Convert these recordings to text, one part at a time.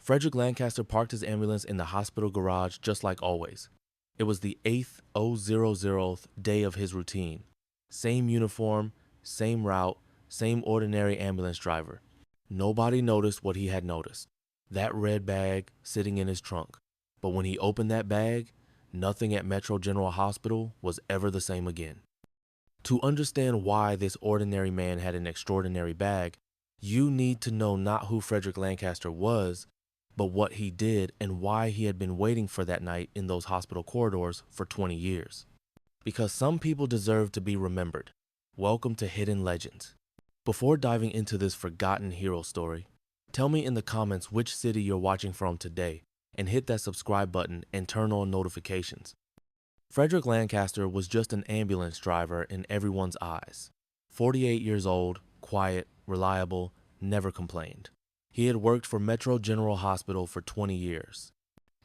Frederick Lancaster parked his ambulance in the hospital garage just like always. It was the 8th day of his routine. Same uniform, same route, same ordinary ambulance driver. Nobody noticed what he had noticed. That red bag sitting in his trunk. But when he opened that bag, nothing at Metro General Hospital was ever the same again. To understand why this ordinary man had an extraordinary bag, you need to know not who Frederick Lancaster was, but what he did and why he had been waiting for that night in those hospital corridors for 20 years. Because some people deserve to be remembered. Welcome to Hidden Legends. Before diving into this forgotten hero story, tell me in the comments which city you're watching from today and hit that subscribe button and turn on notifications. Frederick Lancaster was just an ambulance driver in everyone's eyes. 48 years old, quiet, reliable, never complained. He had worked for Metro General Hospital for 20 years.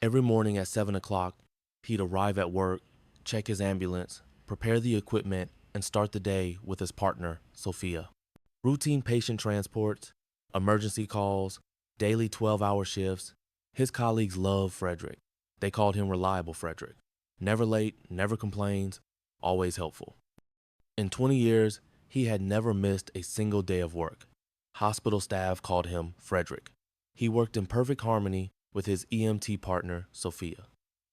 Every morning at 7 o'clock, he'd arrive at work, check his ambulance, prepare the equipment, and start the day with his partner, Sophia. Routine patient transports, emergency calls, daily 12-hour shifts. His colleagues loved Frederick. They called him Reliable Frederick. Never late, never complains, always helpful. In 20 years, he had never missed a single day of work. Hospital staff called him Frederick. He worked in perfect harmony with his EMT partner, Sophia.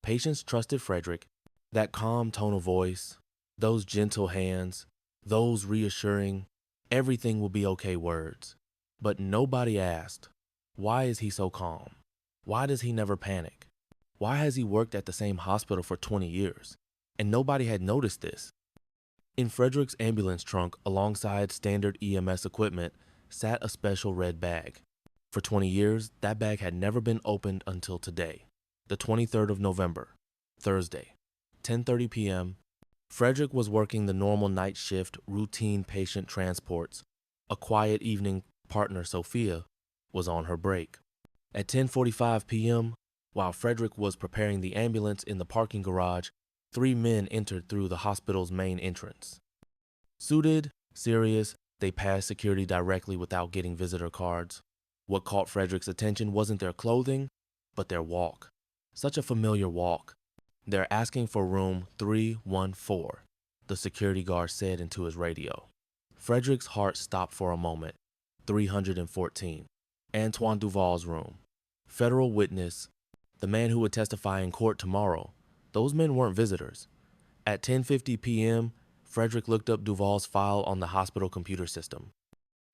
Patients trusted Frederick, that calm tone of voice, those gentle hands, those reassuring, everything will be okay words. But nobody asked, why is he so calm? Why does he never panic? Why has he worked at the same hospital for 20 years? And nobody had noticed this. In Frederick's ambulance trunk, alongside standard EMS equipment, sat a special red bag. For 20 years, that bag had never been opened until today, the 23rd of November, Thursday, 10:30 p.m. Frederick was working the normal night shift routine patient transports. A quiet evening partner, Sophia, was on her break. At 10:45 p.m., while Frederick was preparing the ambulance in the parking garage, 3 men entered through the hospital's main entrance. Suited, serious, they passed security directly without getting visitor cards. What caught Frederick's attention wasn't their clothing, but their walk. Such a familiar walk. They're asking for room 314, the security guard said into his radio. Frederick's heart stopped for a moment. 314. Antoine Duval's room. Federal witness, the man who would testify in court tomorrow. Those men weren't visitors. At 10:50 p.m., Frederick looked up Duval's file on the hospital computer system.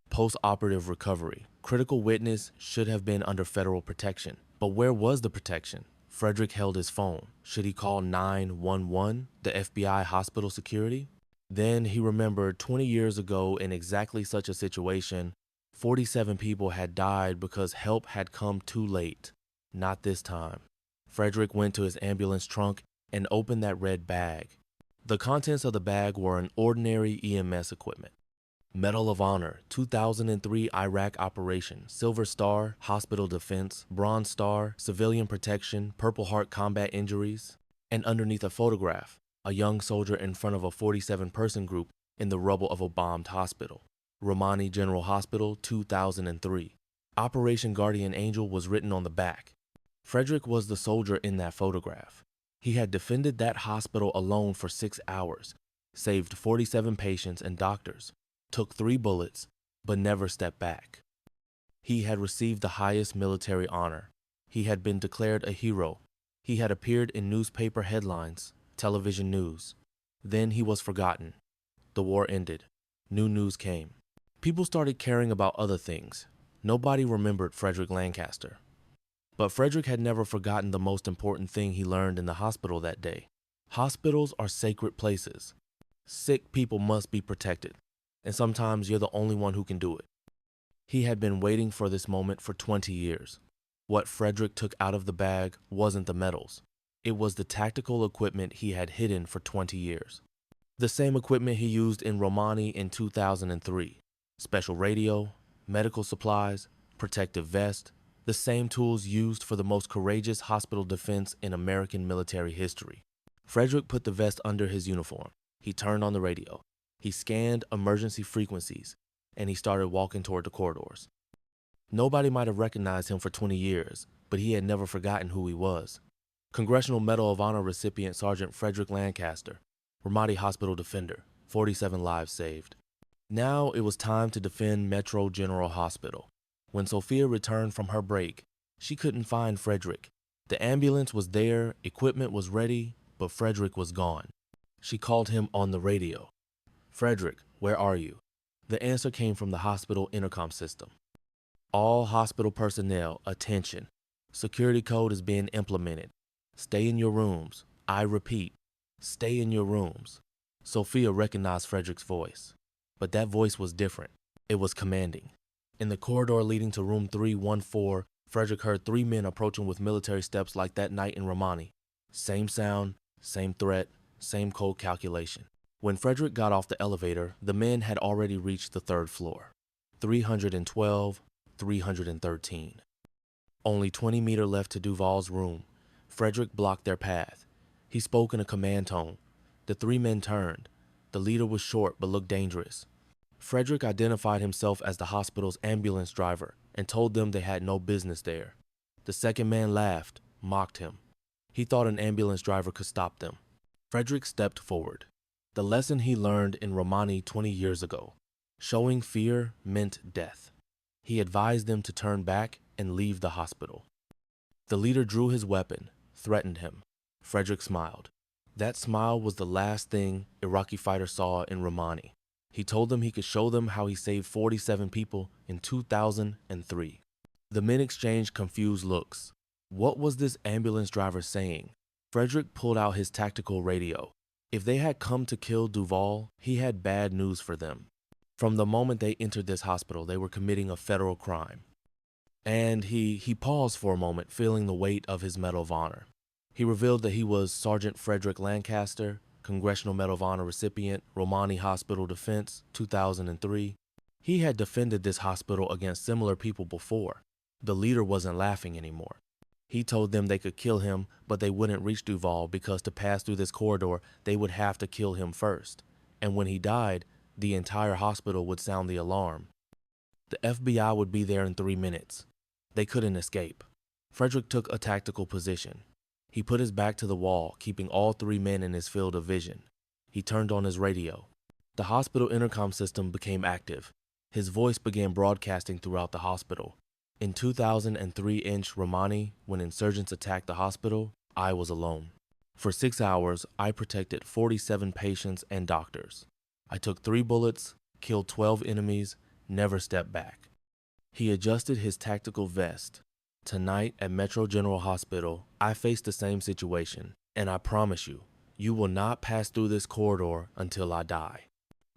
Post-operative recovery. Critical witness should have been under federal protection. But where was the protection? Frederick held his phone. Should he call 911, the FBI hospital security? Then he remembered 20 years ago in exactly such a situation, 47 people had died because help had come too late. Not this time. Frederick went to his ambulance trunk and opened that red bag. The contents of the bag were an ordinary EMS equipment. Medal of Honor, 2003 Iraq Operation, Silver Star, Hospital Defense, Bronze Star, Civilian Protection, Purple Heart Combat Injuries, and underneath a photograph, a young soldier in front of a 47-person group in the rubble of a bombed hospital. Ramadi General Hospital, 2003. Operation Guardian Angel was written on the back. Frederick was the soldier in that photograph. He had defended that hospital alone for 6 hours, saved 47 patients and doctors, took 3 bullets, but never stepped back. He had received the highest military honor. He had been declared a hero. He had appeared in newspaper headlines, television news. Then he was forgotten. The war ended. New news came. People started caring about other things. Nobody remembered Frederick Lancaster. But Frederick had never forgotten the most important thing he learned in the hospital that day. Hospitals are sacred places. Sick people must be protected. And sometimes you're the only one who can do it. He had been waiting for this moment for 20 years. What Frederick took out of the bag wasn't the medals. It was the tactical equipment he had hidden for 20 years. The same equipment he used in Ramadi in 2003. Special radio, medical supplies, protective vest, the same tools used for the most courageous hospital defense in American military history. Frederick put the vest under his uniform. He turned on the radio. He scanned emergency frequencies, and he started walking toward the corridors. Nobody might have recognized him for 20 years, but he had never forgotten who he was. Congressional Medal of Honor recipient Sergeant Frederick Lancaster, Ramadi Hospital defender, 47 lives saved. Now it was time to defend Metro General Hospital. When Sophia returned from her break, she couldn't find Frederick. The ambulance was there, equipment was ready, but Frederick was gone. She called him on the radio. "Frederick, where are you?" The answer came from the hospital intercom system. "All hospital personnel, attention. Security code is being implemented. Stay in your rooms. I repeat, stay in your rooms." Sophia recognized Frederick's voice, but that voice was different. It was commanding. In the corridor leading to room 314, Frederick heard 3 men approaching with military steps like that night in Ramadi. Same sound, same threat, same code calculation. When Frederick got off the elevator, the men had already reached the 3rd floor. 312, 313. Only 20 meters left to Duval's room. Frederick blocked their path. He spoke in a command tone. The 3 men turned. The leader was short but looked dangerous. Frederick identified himself as the hospital's ambulance driver and told them they had no business there. The second man laughed, mocked him. He thought an ambulance driver could stop them. Frederick stepped forward. The lesson he learned in Ramadi 20 years ago. Showing fear meant death. He advised them to turn back and leave the hospital. The leader drew his weapon, threatened him. Frederick smiled. That smile was the last thing Iraqi fighters saw in Ramadi. He told them he could show them how he saved 47 people in 2003. The men exchanged confused looks. What was this ambulance driver saying? Frederick pulled out his tactical radio. If they had come to kill Duval, he had bad news for them. From the moment they entered this hospital, they were committing a federal crime. And he paused for a moment, feeling the weight of his Medal of Honor. He revealed that he was Sergeant Frederick Lancaster, Congressional Medal of Honor recipient, Ramadi Hospital Defense, 2003. He had defended this hospital against similar people before. The leader wasn't laughing anymore. He told them they could kill him, but they wouldn't reach Duval because to pass through this corridor, they would have to kill him first. And when he died, the entire hospital would sound the alarm. The FBI would be there in 3 minutes. They couldn't escape. Frederick took a tactical position. He put his back to the wall, keeping all 3 men in his field of vision. He turned on his radio. The hospital intercom system became active. His voice began broadcasting throughout the hospital. In 2003-inch Ramadi, when insurgents attacked the hospital, I was alone. For 6 hours, I protected 47 patients and doctors. I took 3 bullets, killed 12 enemies, never stepped back. He adjusted his tactical vest. Tonight at Metro General Hospital, I faced the same situation, and I promise you, you will not pass through this corridor until I die.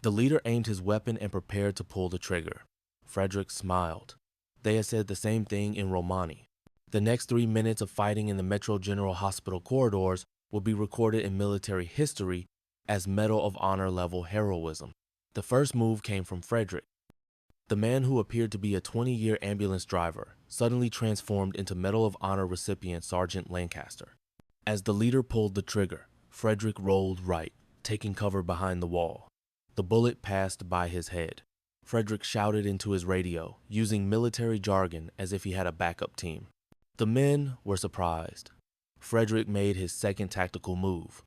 The leader aimed his weapon and prepared to pull the trigger. Frederick smiled. They had said the same thing in Ramadi. The next 3 minutes of fighting in the Metro General Hospital corridors will be recorded in military history as Medal of Honor level heroism. The first move came from Frederick. The man who appeared to be a 20-year ambulance driver suddenly transformed into Medal of Honor recipient Sergeant Lancaster. As the leader pulled the trigger, Frederick rolled right, taking cover behind the wall. The bullet passed by his head. Frederick shouted into his radio, using military jargon as if he had a backup team. The men were surprised. Frederick made his second tactical move.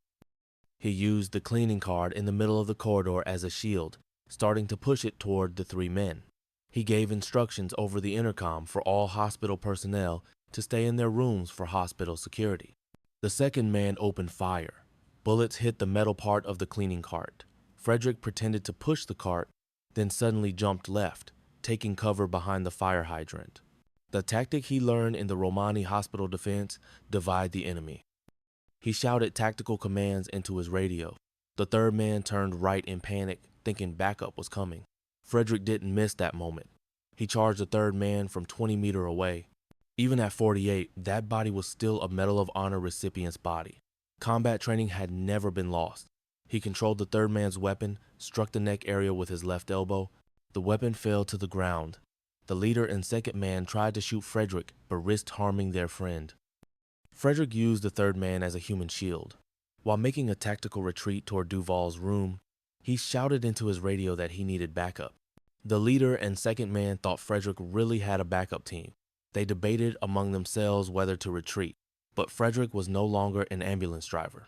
He used the cleaning card in the middle of the corridor as a shield, starting to push it toward the 3 men. He gave instructions over the intercom for all hospital personnel to stay in their rooms for hospital security. The second man opened fire. Bullets hit the metal part of the cleaning cart. Frederick pretended to push the cart, then suddenly jumped left, taking cover behind the fire hydrant. The tactic he learned in the Ramadi Hospital defense: divide the enemy. He shouted tactical commands into his radio. The third man turned right in panic, thinking backup was coming. Frederick didn't miss that moment. He charged the third man from 20 meters away. Even at 48, that body was still a Medal of Honor recipient's body. Combat training had never been lost. He controlled the third man's weapon, struck the neck area with his left elbow. The weapon fell to the ground. The leader and second man tried to shoot Frederick, but risked harming their friend. Frederick used the third man as a human shield. While making a tactical retreat toward Duval's room, he shouted into his radio that he needed backup. The leader and second man thought Frederick really had a backup team. They debated among themselves whether to retreat, but Frederick was no longer an ambulance driver.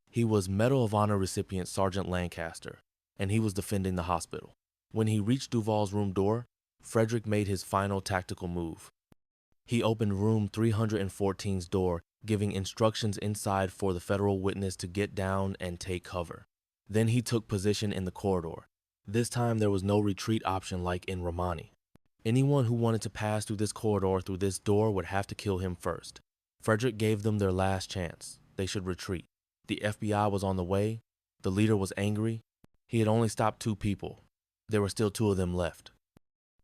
He was Medal of Honor recipient Sergeant Lancaster, and he was defending the hospital. When he reached Duval's room door, Frederick made his final tactical move. He opened room 314's door, giving instructions inside for the federal witness to get down and take cover. Then he took position in the corridor. This time there was no retreat option like in Ramadi. Anyone who wanted to pass through this corridor through this door would have to kill him first. Frederick gave them their last chance. They should retreat. The FBI was on the way. The leader was angry. He had only stopped 2 people. There were still 2 of them left.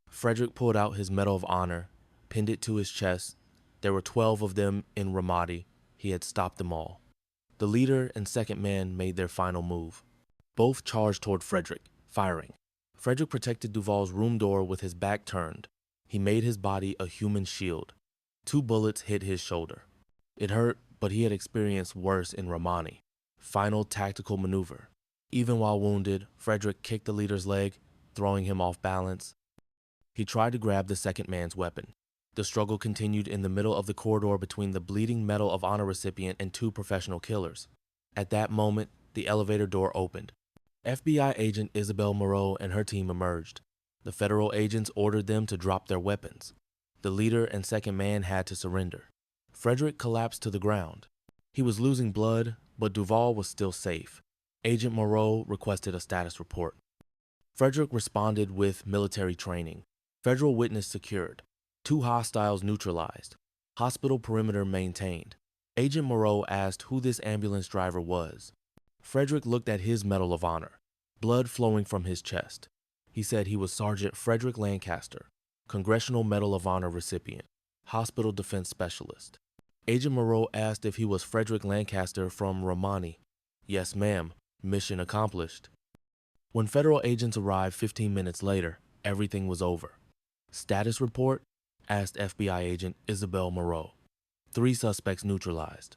Frederick pulled out his Medal of Honor, pinned it to his chest. There were 12 of them in Ramadi. He had stopped them all. The leader and second man made their final move. Both charged toward Frederick, firing. Frederick protected Duval's room door with his back turned. He made his body a human shield. 2 bullets hit his shoulder. It hurt, but he had experienced worse in Ramadi. Final tactical maneuver. Even while wounded, Frederick kicked the leader's leg, throwing him off balance. He tried to grab the second man's weapon. The struggle continued in the middle of the corridor between the bleeding Medal of Honor recipient and 2 professional killers. At that moment, the elevator door opened. FBI agent Isabel Moreau and her team emerged. The federal agents ordered them to drop their weapons. The leader and second man had to surrender. Frederick collapsed to the ground. He was losing blood, but Duval was still safe. Agent Moreau requested a status report. Frederick responded with military training. Federal witness secured. 2 hostiles neutralized. Hospital perimeter maintained. Agent Moreau asked who this ambulance driver was. Frederick looked at his Medal of Honor, blood flowing from his chest. He said he was Sergeant Frederick Lancaster, Congressional Medal of Honor recipient, Hospital Defense Specialist. Agent Moreau asked if he was Frederick Lancaster from Ramadi. Yes, ma'am. Mission accomplished. When federal agents arrived 15 minutes later, everything was over. Status report? Asked FBI agent Isabel Moreau. 3 suspects neutralized.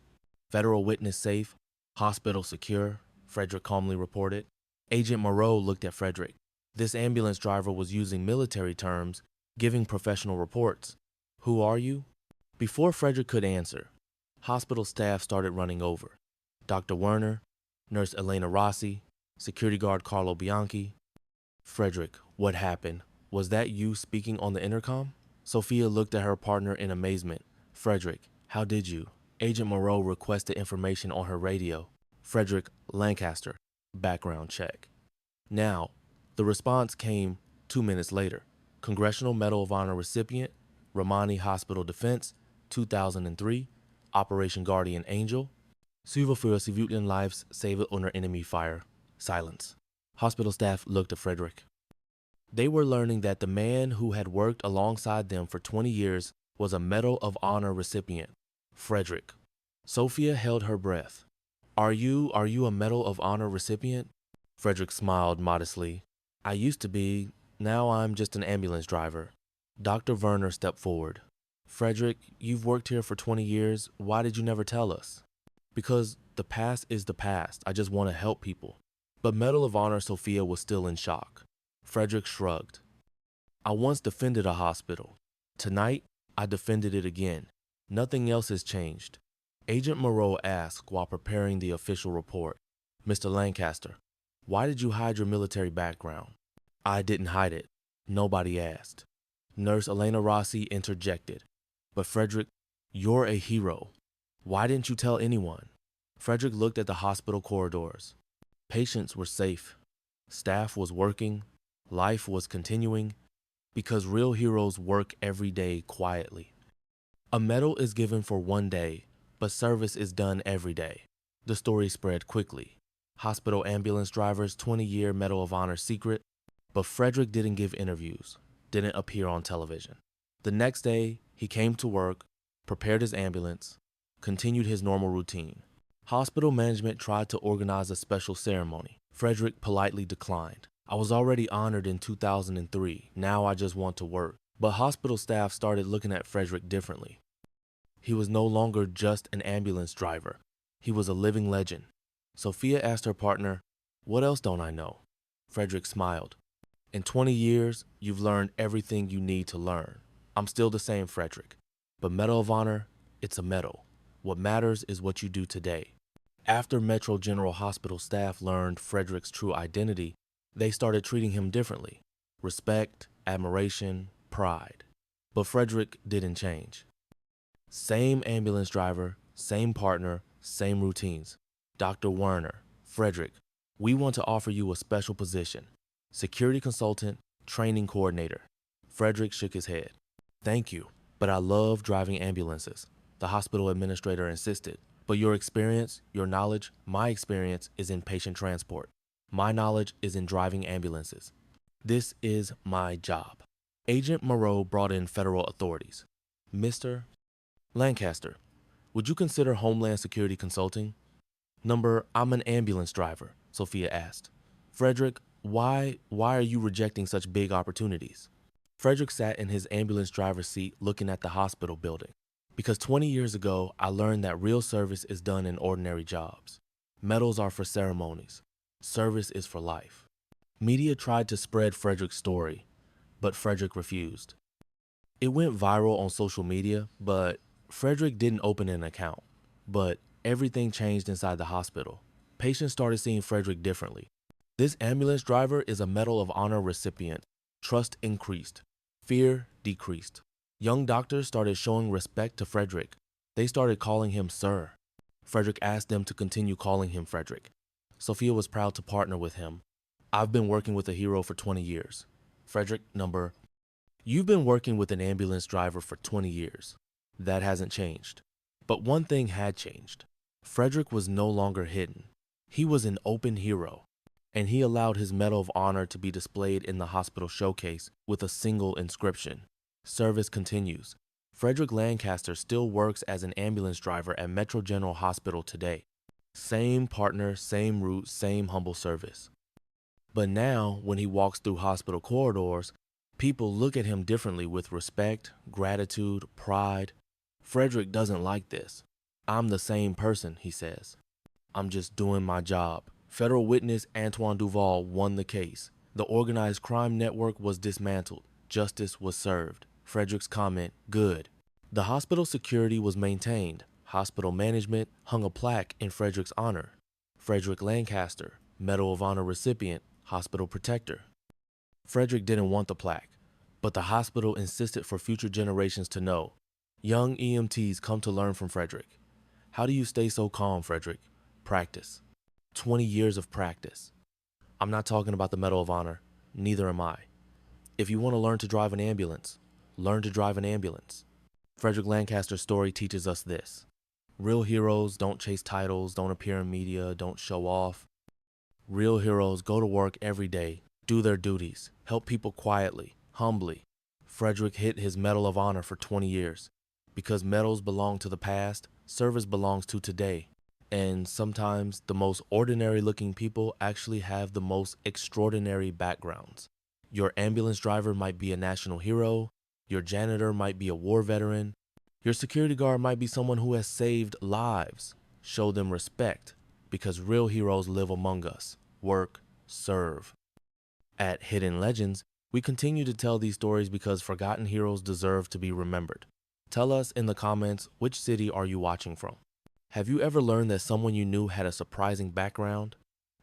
Federal witness safe. Hospital secure, Frederick calmly reported. Agent Moreau looked at Frederick. This ambulance driver was using military terms, giving professional reports. Who are you? Before Frederick could answer, hospital staff started running over. Dr. Werner, Nurse Elena Rossi, security guard Carlo Bianchi. Frederick, what happened? Was that you speaking on the intercom? Sophia looked at her partner in amazement. Frederick, how did you? Agent Moreau requested information on her radio. Frederick Lancaster, background check. Now, the response came 2 minutes later. Congressional Medal of Honor recipient, Ramadi Hospital Defense, 2003, Operation Guardian Angel. Suva för civilian save under enemy fire. Silence. Hospital staff looked at Frederick. They were learning that the man who had worked alongside them for 20 years was a Medal of Honor recipient. Frederick. Sophia held her breath. Are you a Medal of Honor recipient? Frederick smiled modestly. I used to be. Now I'm just an ambulance driver. Dr. Werner stepped forward. Frederick, you've worked here for 20 years. Why did you never tell us? Because the past is the past. I just want to help people. But Medal of Honor Sophia was still in shock. Frederick shrugged. I once defended a hospital. Tonight, I defended it again. Nothing else has changed. Agent Moreau asked while preparing the official report. Mr. Lancaster, why did you hide your military background? I didn't hide it. Nobody asked. Nurse Elena Rossi interjected. But Frederick, you're a hero. Why didn't you tell anyone? Frederick looked at the hospital corridors. Patients were safe. Staff was working. Life was continuing. Because real heroes work every day quietly. A medal is given for one day, but service is done every day. The story spread quickly. Hospital ambulance driver's 20-year Medal of Honor secret, but Frederick didn't give interviews, didn't appear on television. The next day, he came to work, prepared his ambulance, continued his normal routine. Hospital management tried to organize a special ceremony. Frederick politely declined. I was already honored in 2003. Now I just want to work. But hospital staff started looking at Frederick differently. He was no longer just an ambulance driver. He was a living legend. Sophia asked her partner, what else don't I know? Frederick smiled. In 20 years, you've learned everything you need to learn. I'm still the same Frederick. But Medal of Honor, it's a medal. What matters is what you do today. After Metro General Hospital staff learned Frederick's true identity, they started treating him differently. Respect, admiration, pride. But Frederick didn't change. Same ambulance driver, same partner, same routines. Dr. Werner, Frederick, we want to offer you a special position. Security consultant, training coordinator. Frederick shook his head. Thank you, but I love driving ambulances. The hospital administrator insisted. But your experience, your knowledge, my experience is in patient transport. My knowledge is in driving ambulances. This is my job. Agent Moreau brought in federal authorities. Mr. Lancaster, would you consider Homeland Security consulting? Number, I'm an ambulance driver, Sophia asked. Frederick, why are you rejecting such big opportunities? Frederick sat in his ambulance driver's seat looking at the hospital building. Because 20 years ago, I learned that real service is done in ordinary jobs. Medals are for ceremonies. Service is for life. Media tried to spread Frederick's story, but Frederick refused. It went viral on social media, but Frederick didn't open an account. But everything changed inside the hospital. Patients started seeing Frederick differently. This ambulance driver is a Medal of Honor recipient. Trust increased. Fear decreased. Young doctors started showing respect to Frederick. They started calling him Sir. Frederick asked them to continue calling him Frederick. Sophia was proud to partner with him. I've been working with a hero for 20 years. Frederick, number. You've been working with an ambulance driver for 20 years. That hasn't changed. But one thing had changed. Frederick was no longer hidden. He was an open hero. And he allowed his Medal of Honor to be displayed in the hospital showcase with a single inscription. Service continues. Frederick Lancaster still works as an ambulance driver at Metro General Hospital today. Same partner, same route, same humble service. But now, when he walks through hospital corridors, people look at him differently with respect, gratitude, pride. Frederick doesn't like this. I'm the same person, he says. I'm just doing my job. Federal witness Antoine Duval won the case. The organized crime network was dismantled. Justice was served. Frederick's comment, good. The hospital security was maintained. Hospital management hung a plaque in Frederick's honor. Frederick Lancaster, Medal of Honor recipient, hospital protector. Frederick didn't want the plaque, but the hospital insisted for future generations to know. Young EMTs come to learn from Frederick. How do you stay so calm, Frederick? Practice. 20 years of practice. I'm not talking about the Medal of Honor. Neither am I. If you want to learn to drive an ambulance, learn to drive an ambulance. Frederick Lancaster's story teaches us this. Real heroes don't chase titles, don't appear in media, don't show off. Real heroes go to work every day, do their duties, help people quietly, humbly. Frederick hit his Medal of Honor for 20 years. Because medals belong to the past, service belongs to today. And sometimes the most ordinary looking people actually have the most extraordinary backgrounds. Your ambulance driver might be a national hero. Your janitor might be a war veteran. Your security guard might be someone who has saved lives. Show them respect, because real heroes live among us. Work, serve. At Hidden Legends, we continue to tell these stories because forgotten heroes deserve to be remembered. Tell us in the comments, which city are you watching from? Have you ever learned that someone you knew had a surprising background?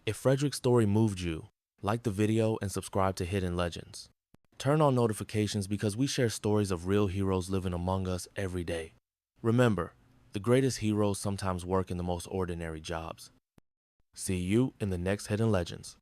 If Frederick's story moved you, like the video and subscribe to Hidden Legends. Turn on notifications because we share stories of real heroes living among us every day. Remember, the greatest heroes sometimes work in the most ordinary jobs. See you in the next Hidden Legends.